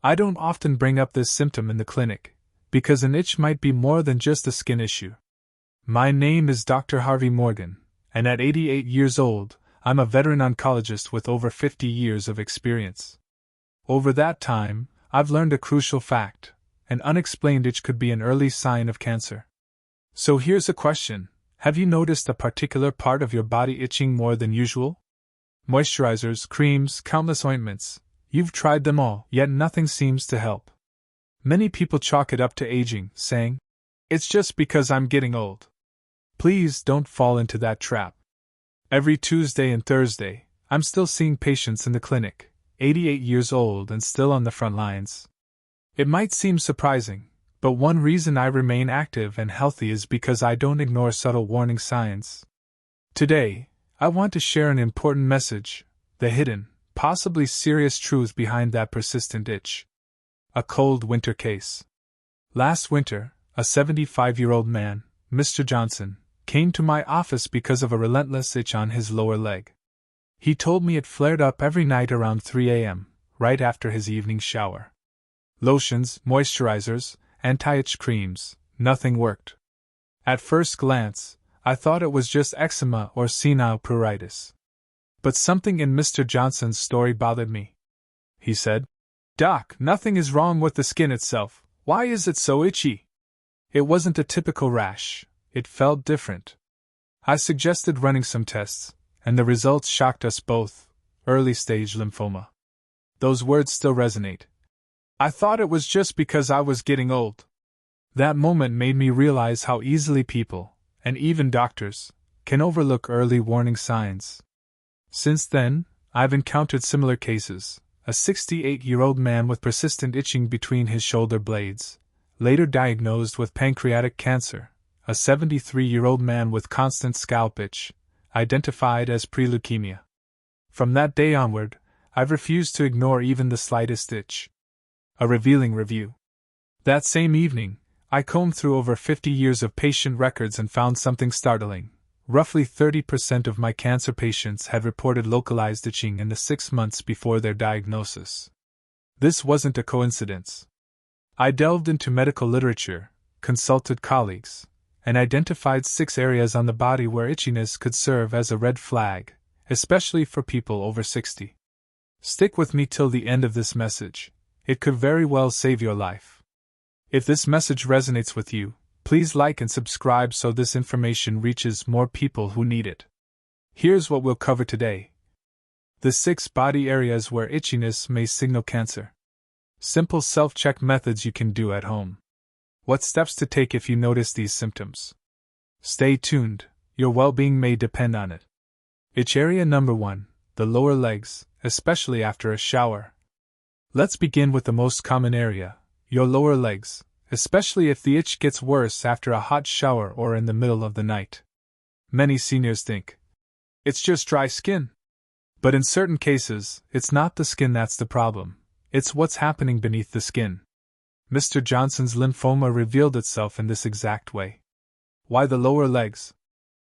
I don't often bring up this symptom in the clinic, because an itch might be more than just a skin issue. My name is Dr. Harvey Morgan, and at 88 years old, I'm a veteran oncologist with over 50 years of experience. Over that time, I've learned a crucial fact: an unexplained itch could be an early sign of cancer. So here's a question: have you noticed a particular part of your body itching more than usual? Moisturizers, creams, countless ointments. You've tried them all, yet nothing seems to help. Many people chalk it up to aging, saying, "It's just because I'm getting old." Please don't fall into that trap. Every Tuesday and Thursday, I'm still seeing patients in the clinic, 88 years old and still on the front lines. It might seem surprising, but one reason I remain active and healthy is because I don't ignore subtle warning signs. Today, I want to share an important message: the hidden, possibly serious truth behind that persistent itch. A cold winter case. Last winter, a 75-year-old man, Mr. Johnson, came to my office because of a relentless itch on his lower leg. He told me it flared up every night around 3 a.m., right after his evening shower. Lotions, moisturizers, anti-itch creams, nothing worked. At first glance, I thought it was just eczema or senile pruritus. But something in Mr. Johnson's story bothered me. He said, "Doc, nothing is wrong with the skin itself. Why is it so itchy?" It wasn't a typical rash. It felt different. I suggested running some tests, and the results shocked us both: early-stage lymphoma. Those words still resonate. I thought it was just because I was getting old. That moment made me realize how easily people, and even doctors, can overlook early warning signs. Since then, I've encountered similar cases: a 68-year-old man with persistent itching between his shoulder blades, later diagnosed with pancreatic cancer; a 73-year-old man with constant scalp itch, identified as pre-leukemia. From that day onward, I've refused to ignore even the slightest itch. A revealing review. That same evening, I combed through over 50 years of patient records and found something startling. Roughly 30% of my cancer patients had reported localized itching in the 6 months before their diagnosis. This wasn't a coincidence. I delved into medical literature, consulted colleagues, and identified 6 areas on the body where itchiness could serve as a red flag, especially for people over 60. Stick with me till the end of this message. It could very well save your life. If this message resonates with you, please like and subscribe so this information reaches more people who need it. Here's what we'll cover today: the 6 body areas where itchiness may signal cancer. Simple self-check methods you can do at home. What steps to take if you notice these symptoms. Stay tuned, your well-being may depend on it. Itch area number 1, the lower legs, especially after a shower. Let's begin with the most common area, your lower legs, especially if the itch gets worse after a hot shower or in the middle of the night. Many seniors think, "It's just dry skin." But in certain cases, it's not the skin that's the problem, it's what's happening beneath the skin. Mr. Johnson's lymphoma revealed itself in this exact way. Why the lower legs?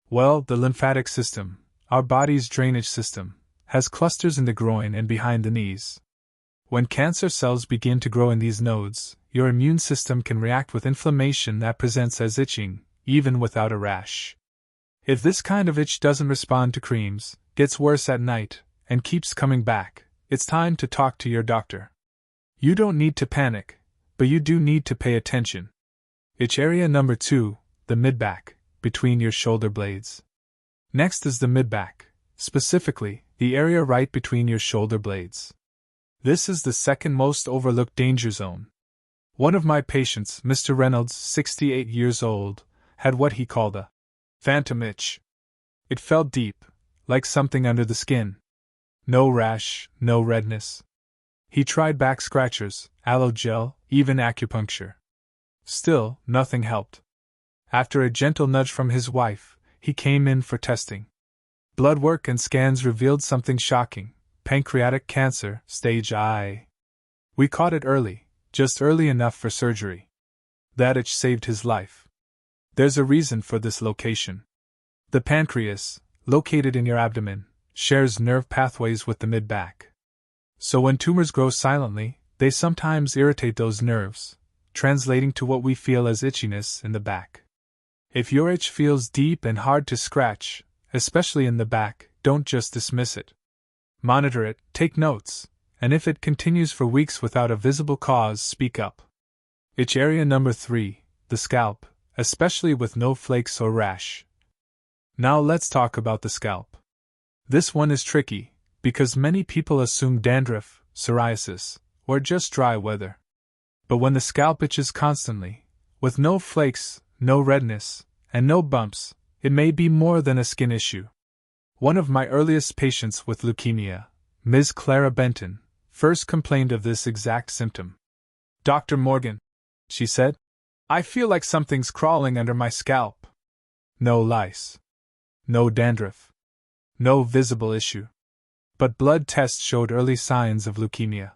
Well, the lymphatic system, our body's drainage system, has clusters in the groin and behind the knees. When cancer cells begin to grow in these nodes, your immune system can react with inflammation that presents as itching, even without a rash. If this kind of itch doesn't respond to creams, gets worse at night, and keeps coming back, it's time to talk to your doctor. You don't need to panic, but you do need to pay attention. Itch area number 2, the midback, between your shoulder blades. Next is the midback, specifically, the area right between your shoulder blades. This is the second most overlooked danger zone. One of my patients, Mr. Reynolds, 68 years old, had what he called a phantom itch. It felt deep, like something under the skin. No rash, no redness. He tried back scratchers, aloe gel, even acupuncture. Still, nothing helped. After a gentle nudge from his wife, he came in for testing. Blood work and scans revealed something shocking: pancreatic cancer, stage I. We caught it early, just early enough for surgery. That itch saved his life. There's a reason for this location. The pancreas, located in your abdomen, shares nerve pathways with the mid-back. So when tumors grow silently, They sometimes irritate those nerves, translating to what we feel as itchiness in the back. If your itch feels deep and hard to scratch, especially in the back, don't just dismiss it. Monitor it, take notes, and if it continues for weeks without a visible cause, speak up. Itch area number 3, the scalp, especially with no flakes or rash. Now let's talk about the scalp. This one is tricky, because many people assume dandruff, psoriasis, or just dry weather. But when the scalp itches constantly, with no flakes, no redness, and no bumps, it may be more than a skin issue. One of my earliest patients with leukemia, Ms. Clara Benton, first complained of this exact symptom. "Dr. Morgan," she said, "I feel like something's crawling under my scalp." No lice. No dandruff. No visible issue. But blood tests showed early signs of leukemia.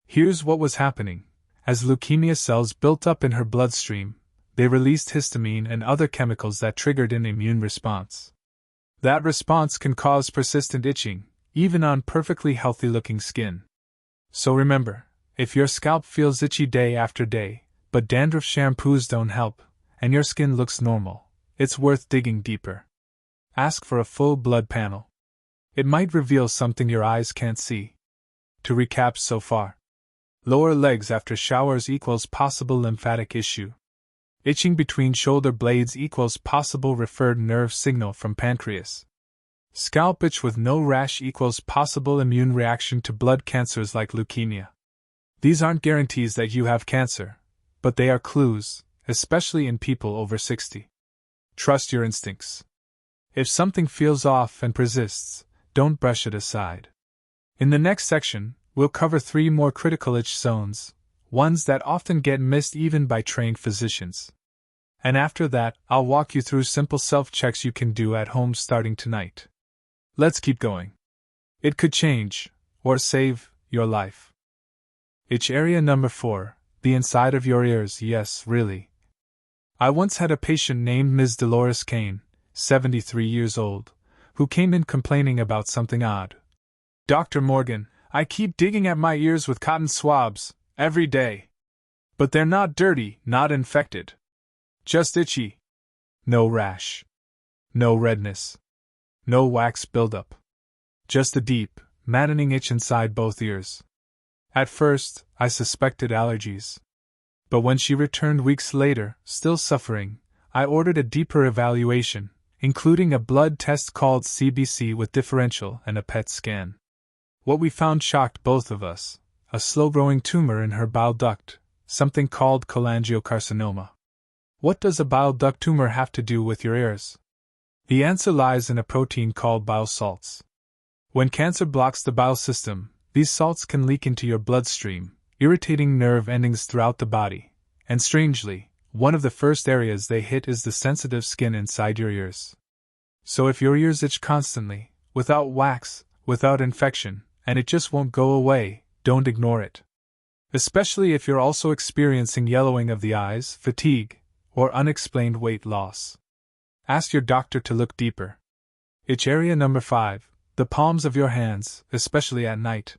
Here's what was happening. As leukemia cells built up in her bloodstream, they released histamine and other chemicals that triggered an immune response. That response can cause persistent itching, even on perfectly healthy-looking skin. So remember, if your scalp feels itchy day after day, but dandruff shampoos don't help, and your skin looks normal, it's worth digging deeper. Ask for a full blood panel. It might reveal something your eyes can't see. To recap so far: lower legs after showers equals possible lymphatic issue. Itching between shoulder blades equals possible referred nerve signal from pancreas. Scalp itch with no rash equals possible immune reaction to blood cancers like leukemia. These aren't guarantees that you have cancer, but they are clues, especially in people over 60. Trust your instincts. If something feels off and persists, don't brush it aside. In the next section, we'll cover 3 more critical itch zones, ones that often get missed even by trained physicians. And after that, I'll walk you through simple self-checks you can do at home starting tonight. Let's keep going. It could change, or save, your life. Itch area number 4, the inside of your ears. Yes, really. I once had a patient named Ms. Dolores Kane, 73 years old, who came in complaining about something odd. "Dr. Morgan, I keep digging at my ears with cotton swabs, every day. But they're not dirty, not infected. Just itchy. No rash. No redness. No wax buildup. Just a deep, maddening itch inside both ears." At first, I suspected allergies. But when she returned weeks later, still suffering, I ordered a deeper evaluation, including a blood test called CBC with differential and a PET scan. What we found shocked both of us: a slow-growing tumor in her bile duct, something called cholangiocarcinoma. What does a bile duct tumor have to do with your ears? The answer lies in a protein called bile salts. When cancer blocks the bile system, these salts can leak into your bloodstream, irritating nerve endings throughout the body, and strangely, one of the first areas they hit is the sensitive skin inside your ears. So if your ears itch constantly, without wax, without infection, and it just won't go away, don't ignore it. Especially if you're also experiencing yellowing of the eyes, fatigue, or unexplained weight loss. Ask your doctor to look deeper. Itch area number 5, the palms of your hands, especially at night.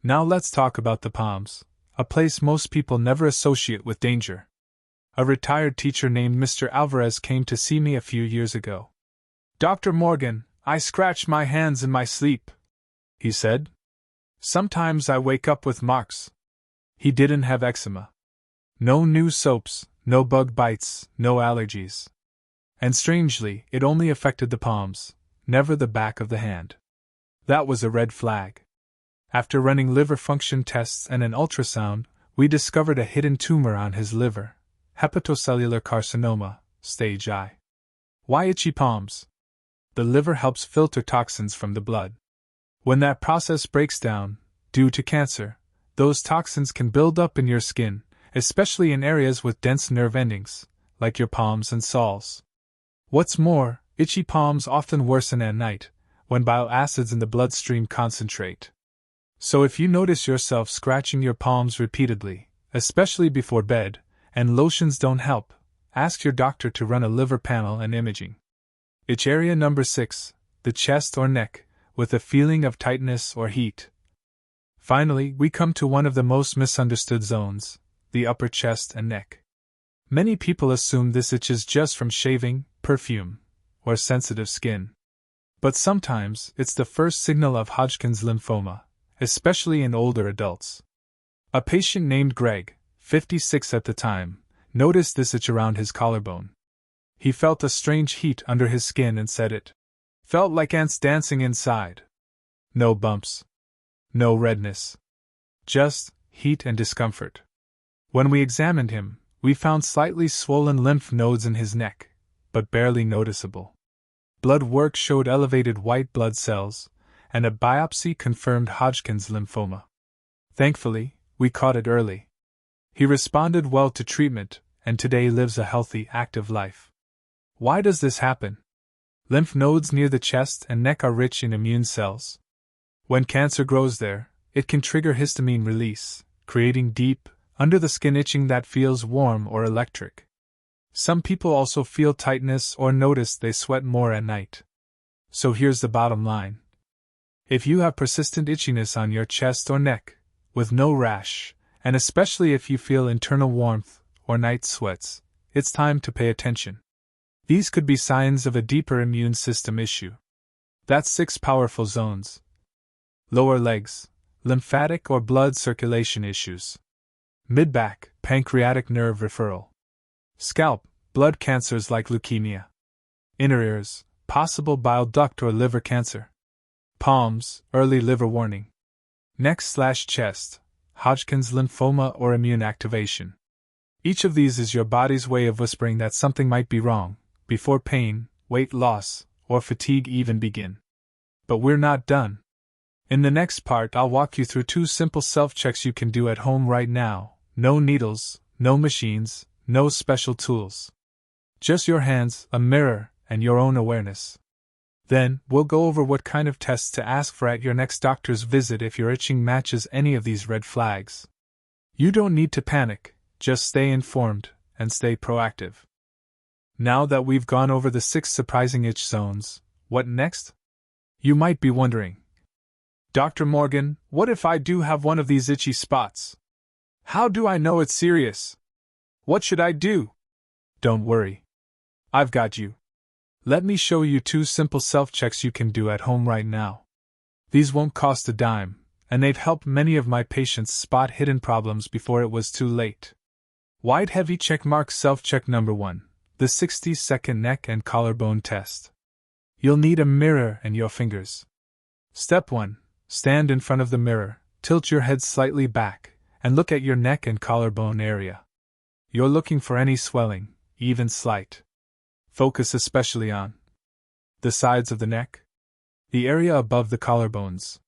Now let's talk about the palms, a place most people never associate with danger. A retired teacher named Mr. Alvarez came to see me a few years ago. "Dr. Morgan, I scratch my hands in my sleep," he said. "Sometimes I wake up with marks." He didn't have eczema. No new soaps, no bug bites, no allergies. And strangely, it only affected the palms, never the back of the hand. That was a red flag. After running liver function tests and an ultrasound, we discovered a hidden tumor on his liver, hepatocellular carcinoma, stage I. Why itchy palms? The liver helps filter toxins from the blood. When that process breaks down, due to cancer, those toxins can build up in your skin, especially in areas with dense nerve endings, like your palms and soles. What's more, itchy palms often worsen at night, when bile acids in the bloodstream concentrate. So if you notice yourself scratching your palms repeatedly, especially before bed, and lotions don't help, ask your doctor to run a liver panel and imaging. Itch area number 6, the chest or neck, with a feeling of tightness or heat. Finally, we come to one of the most misunderstood zones, the upper chest and neck. Many people assume this itch is just from shaving, perfume, or sensitive skin. But sometimes it's the first signal of Hodgkin's lymphoma, especially in older adults. A patient named Greg, 56 at the time, noticed this itch around his collarbone. He felt a strange heat under his skin and said it felt like ants dancing inside. No bumps. No redness. Just heat and discomfort. When we examined him, we found slightly swollen lymph nodes in his neck, but barely noticeable. Blood work showed elevated white blood cells, and a biopsy confirmed Hodgkin's lymphoma. Thankfully, we caught it early. He responded well to treatment, and today lives a healthy, active life. Why does this happen? Lymph nodes near the chest and neck are rich in immune cells. When cancer grows there, it can trigger histamine release, creating deep, under-the-skin itching that feels warm or electric. Some people also feel tightness or notice they sweat more at night. So here's the bottom line. If you have persistent itchiness on your chest or neck, with no rash, and especially if you feel internal warmth or night sweats, it's time to pay attention. These could be signs of a deeper immune system issue. That's 6 powerful zones. Lower legs, lymphatic or blood circulation issues. Mid-back, pancreatic nerve referral. Scalp, blood cancers like leukemia. Inner ears, possible bile duct or liver cancer. Palms, early liver warning. Neck/chest, Hodgkin's lymphoma or immune activation. Each of these is your body's way of whispering that something might be wrong, before pain, weight loss, or fatigue even begin. But we're not done. In the next part, I'll walk you through 2 simple self-checks you can do at home right now. No needles, no machines, no special tools. Just your hands, a mirror, and your own awareness. Then, we'll go over what kind of tests to ask for at your next doctor's visit if your itching matches any of these red flags. You don't need to panic, just stay informed, and stay proactive. Now that we've gone over the 6 surprising itch zones, what next? You might be wondering, Dr. Morgan, what if I do have one of these itchy spots? How do I know it's serious? What should I do? Don't worry. I've got you. Let me show you 2 simple self-checks you can do at home right now. These won't cost a dime, and they've helped many of my patients spot hidden problems before it was too late. White heavy checkmark self-check number 1, the 60-second neck and collarbone test. You'll need a mirror and your fingers. Step 1. Stand in front of the mirror, tilt your head slightly back, and look at your neck and collarbone area. You're looking for any swelling, even slight. Focus especially on the sides of the neck, the area above the collarbones,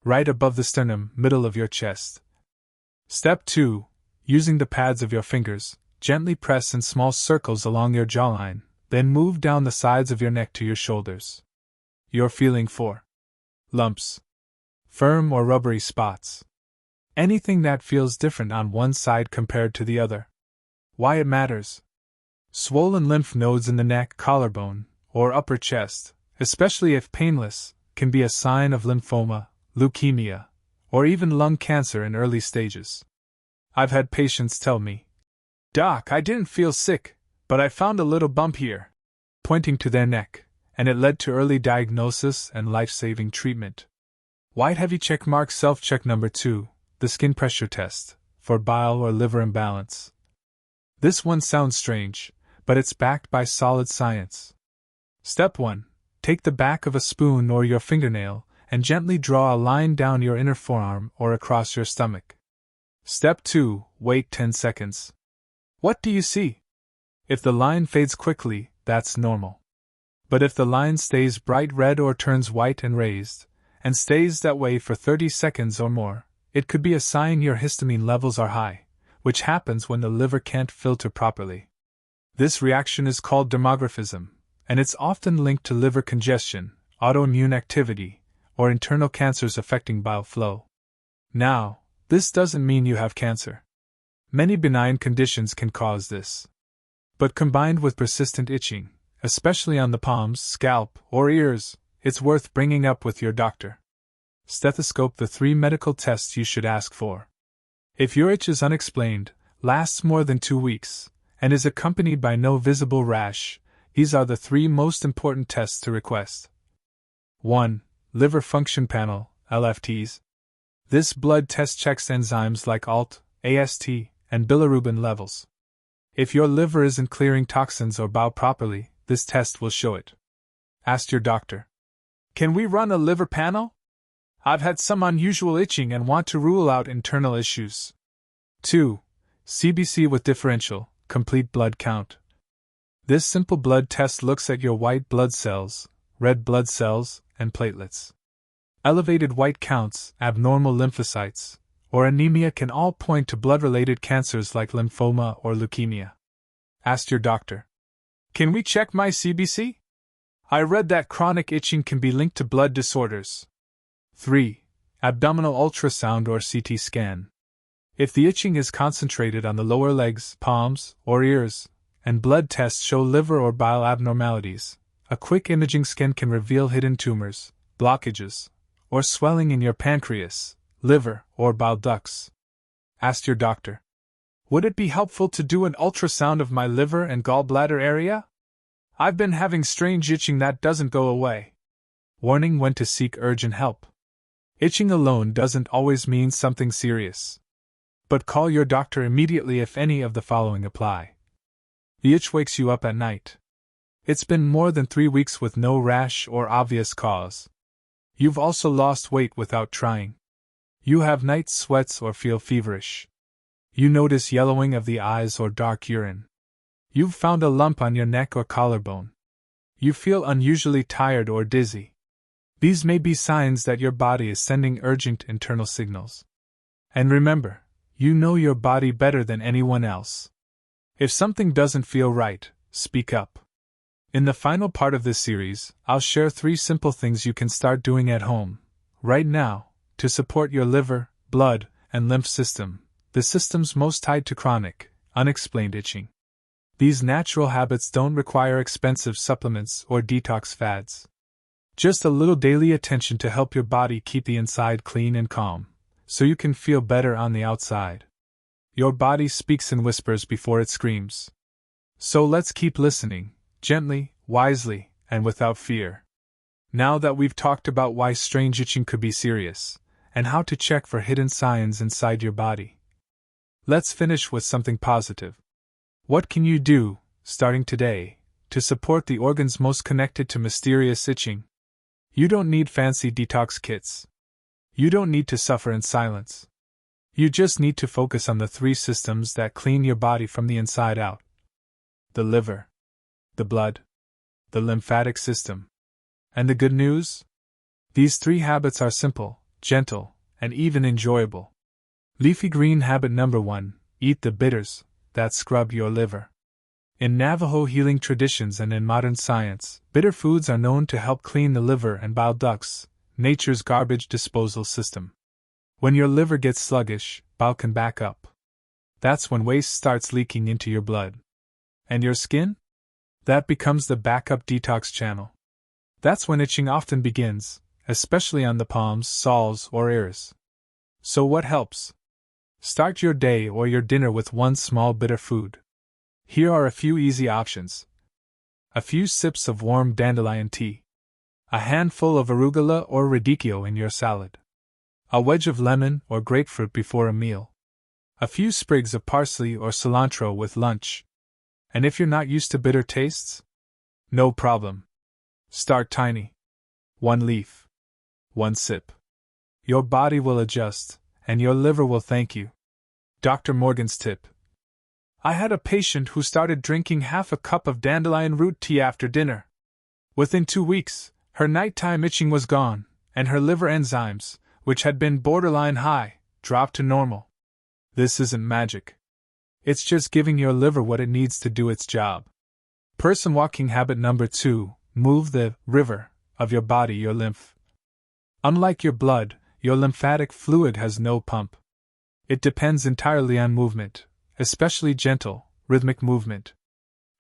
right above the sternum, middle of your chest. Step 2. Using the pads of your fingers, gently press in small circles along your jawline, then move down the sides of your neck to your shoulders. You're feeling for lumps, firm or rubbery spots. Anything that feels different on one side compared to the other. Why it matters. Swollen lymph nodes in the neck, collarbone, or upper chest, especially if painless, can be a sign of lymphoma, leukemia, or even lung cancer in early stages. I've had patients tell me, "Doc, I didn't feel sick, but I found a little bump here," pointing to their neck, and it led to early diagnosis and life-saving treatment. White heavy checkmark self-check number 2, the skin pressure test, for bile or liver imbalance. This one sounds strange, but it's backed by solid science. Step 1. Take the back of a spoon or your fingernail and gently draw a line down your inner forearm or across your stomach. Step 2. Wait 10 seconds. What do you see? If the line fades quickly, that's normal. But if the line stays bright red or turns white and raised, and stays that way for 30 seconds or more, it could be a sign your histamine levels are high, which happens when the liver can't filter properly. This reaction is called dermographism, and it's often linked to liver congestion, autoimmune activity, or internal cancers affecting bile flow. Now, this doesn't mean you have cancer. Many benign conditions can cause this. But combined with persistent itching, especially on the palms, scalp, or ears, it's worth bringing up with your doctor. Stethoscope. The 3 medical tests you should ask for. If your itch is unexplained, lasts more than 2 weeks, and is accompanied by no visible rash, these are the 3 most important tests to request. 1. Liver Function Panel, LFTs. This blood test checks enzymes like ALT, AST, and bilirubin levels. If your liver isn't clearing toxins or bile properly, this test will show it. Ask your doctor. Can we run a liver panel? I've had some unusual itching and want to rule out internal issues. 2. CBC with differential, complete blood count. This simple blood test looks at your white blood cells, red blood cells, and platelets. Elevated white counts, abnormal lymphocytes, or anemia can all point to blood-related cancers like lymphoma or leukemia. Ask your doctor. Can we check my CBC? I read that chronic itching can be linked to blood disorders. 3. Abdominal ultrasound or CT scan. If the itching is concentrated on the lower legs, palms, or ears, and blood tests show liver or bile abnormalities, a quick imaging scan can reveal hidden tumors, blockages, or swelling in your pancreas, liver, or bile ducts. Ask your doctor. Would it be helpful to do an ultrasound of my liver and gallbladder area? I've been having strange itching that doesn't go away. Warning: when to seek urgent help. Itching alone doesn't always mean something serious. But call your doctor immediately if any of the following apply. The itch wakes you up at night. It's been more than 3 weeks with no rash or obvious cause. You've also lost weight without trying. You have night sweats or feel feverish. You notice yellowing of the eyes or dark urine. You've found a lump on your neck or collarbone. You feel unusually tired or dizzy. These may be signs that your body is sending urgent internal signals. And remember, you know your body better than anyone else. If something doesn't feel right, speak up. In the final part of this series, I'll share 3 simple things you can start doing at home, right now, to support your liver, blood, and lymph system, the systems most tied to chronic, unexplained itching. These natural habits don't require expensive supplements or detox fads. Just a little daily attention to help your body keep the inside clean and calm, so you can feel better on the outside. Your body speaks in whispers before it screams. So let's keep listening, gently, wisely, and without fear. Now that we've talked about why strange itching could be serious, and how to check for hidden signs inside your body, let's finish with something positive. What can you do, starting today, to support the organs most connected to mysterious itching? You don't need fancy detox kits. You don't need to suffer in silence. You just need to focus on the 3 systems that clean your body from the inside out: the liver, the blood, the lymphatic system. And the good news? These 3 habits are simple, gentle, and even enjoyable. Leafy green habit number 1: eat the bitters that scrub your liver. In Navajo healing traditions and in modern science, bitter foods are known to help clean the liver and bile ducts, nature's garbage disposal system. When your liver gets sluggish, bile can back up. That's when waste starts leaking into your blood. And your skin? That becomes the backup detox channel. That's when itching often begins, especially on the palms, soles, or ears. So what helps? Start your day or your dinner with 1 small bitter food. Here are a few easy options. A few sips of warm dandelion tea. A handful of arugula or radicchio in your salad. A wedge of lemon or grapefruit before a meal. A few sprigs of parsley or cilantro with lunch. And if you're not used to bitter tastes? No problem. Start tiny. 1 leaf. 1 sip. Your body will adjust, and your liver will thank you. Dr. Morgan's tip. I had a patient who started drinking half a cup of dandelion root tea after dinner. Within 2 weeks, her nighttime itching was gone, and her liver enzymes, which had been borderline high, dropped to normal. This isn't magic. It's just giving your liver what it needs to do its job. Person walking habit number 2: move the river of your body, your lymph. Unlike your blood, your lymphatic fluid has no pump. It depends entirely on movement, especially gentle, rhythmic movement.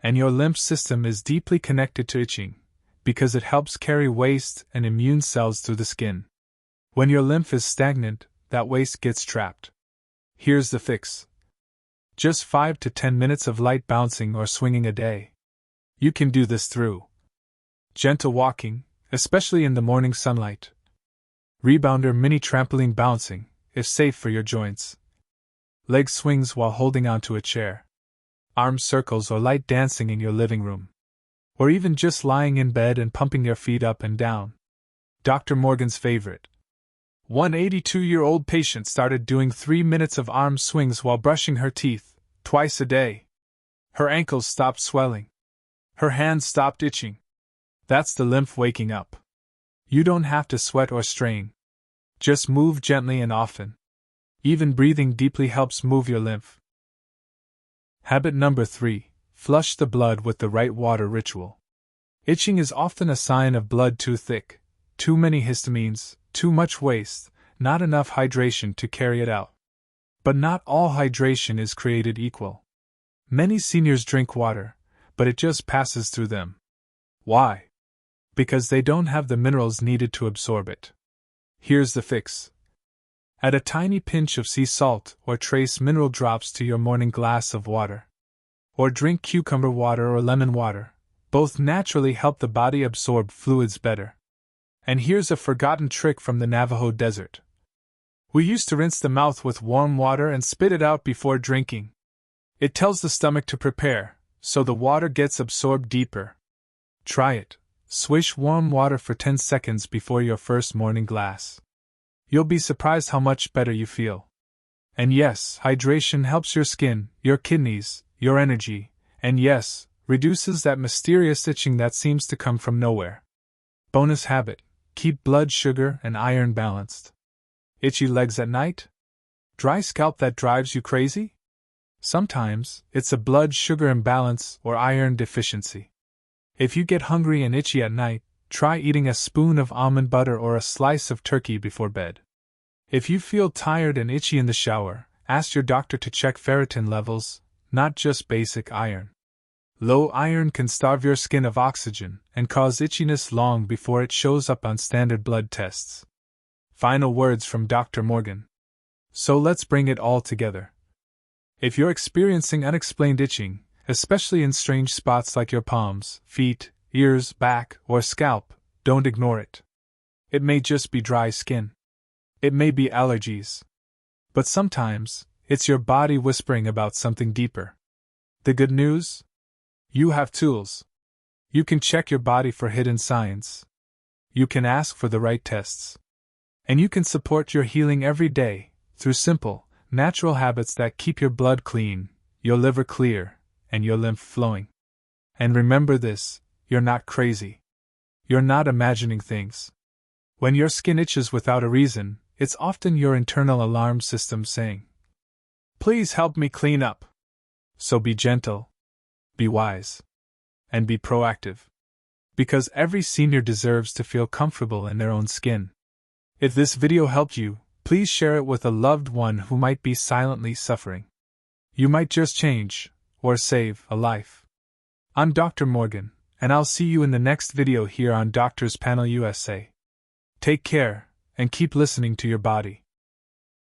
And your lymph system is deeply connected to itching, because it helps carry waste and immune cells through the skin. When your lymph is stagnant, that waste gets trapped. Here's the fix. Just 5 to 10 minutes of light bouncing or swinging a day. You can do this through gentle walking, especially in the morning sunlight. Rebounder mini trampoline bouncing, if safe for your joints. Leg swings while holding onto a chair. Arm circles or light dancing in your living room. Or even just lying in bed and pumping your feet up and down. Dr. Morgan's favorite. One 82-year-old patient started doing 3 minutes of arm swings while brushing her teeth, twice a day. Her ankles stopped swelling. Her hands stopped itching. That's the lymph waking up. You don't have to sweat or strain. Just move gently and often. Even breathing deeply helps move your lymph. Habit number 3. Flush the blood with the right water ritual. Itching is often a sign of blood too thick, too many histamines, too much waste, not enough hydration to carry it out. But not all hydration is created equal. Many seniors drink water, but it just passes through them. Why? Because they don't have the minerals needed to absorb it. Here's the fix. Add a tiny pinch of sea salt or trace mineral drops to your morning glass of water. Or drink cucumber water or lemon water. Both naturally help the body absorb fluids better. And here's a forgotten trick from the Navajo desert. We used to rinse the mouth with warm water and spit it out before drinking. It tells the stomach to prepare, so the water gets absorbed deeper. Try it. Swish warm water for 10 seconds before your first morning glass. You'll be surprised how much better you feel. And yes, hydration helps your skin, your kidneys, your energy, and yes, reduces that mysterious itching that seems to come from nowhere. Bonus habit. Keep blood sugar and iron balanced. Itchy legs at night? Dry scalp that drives you crazy? Sometimes, it's a blood sugar imbalance or iron deficiency. If you get hungry and itchy at night, try eating a spoon of almond butter or a slice of turkey before bed. If you feel tired and itchy in the shower, ask your doctor to check ferritin levels, not just basic iron. Low iron can starve your skin of oxygen and cause itchiness long before it shows up on standard blood tests. Final words from Dr. Morgan. So let's bring it all together. If you're experiencing unexplained itching, especially in strange spots like your palms, feet, ears, back, or scalp, don't ignore it. It may just be dry skin. It may be allergies. But sometimes, it's your body whispering about something deeper. The good news? You have tools. You can check your body for hidden signs. You can ask for the right tests. And you can support your healing every day through simple, natural habits that keep your blood clean, your liver clear, and your lymph flowing. And remember this, you're not crazy. You're not imagining things. When your skin itches without a reason, it's often your internal alarm system saying, "Please help me clean up." So be gentle. Be wise. And be proactive. Because every senior deserves to feel comfortable in their own skin. If this video helped you, please share it with a loved one who might be silently suffering. You might just change, or save, a life. I'm Dr. Morgan, and I'll see you in the next video here on Doctors Panel USA. Take care, and keep listening to your body.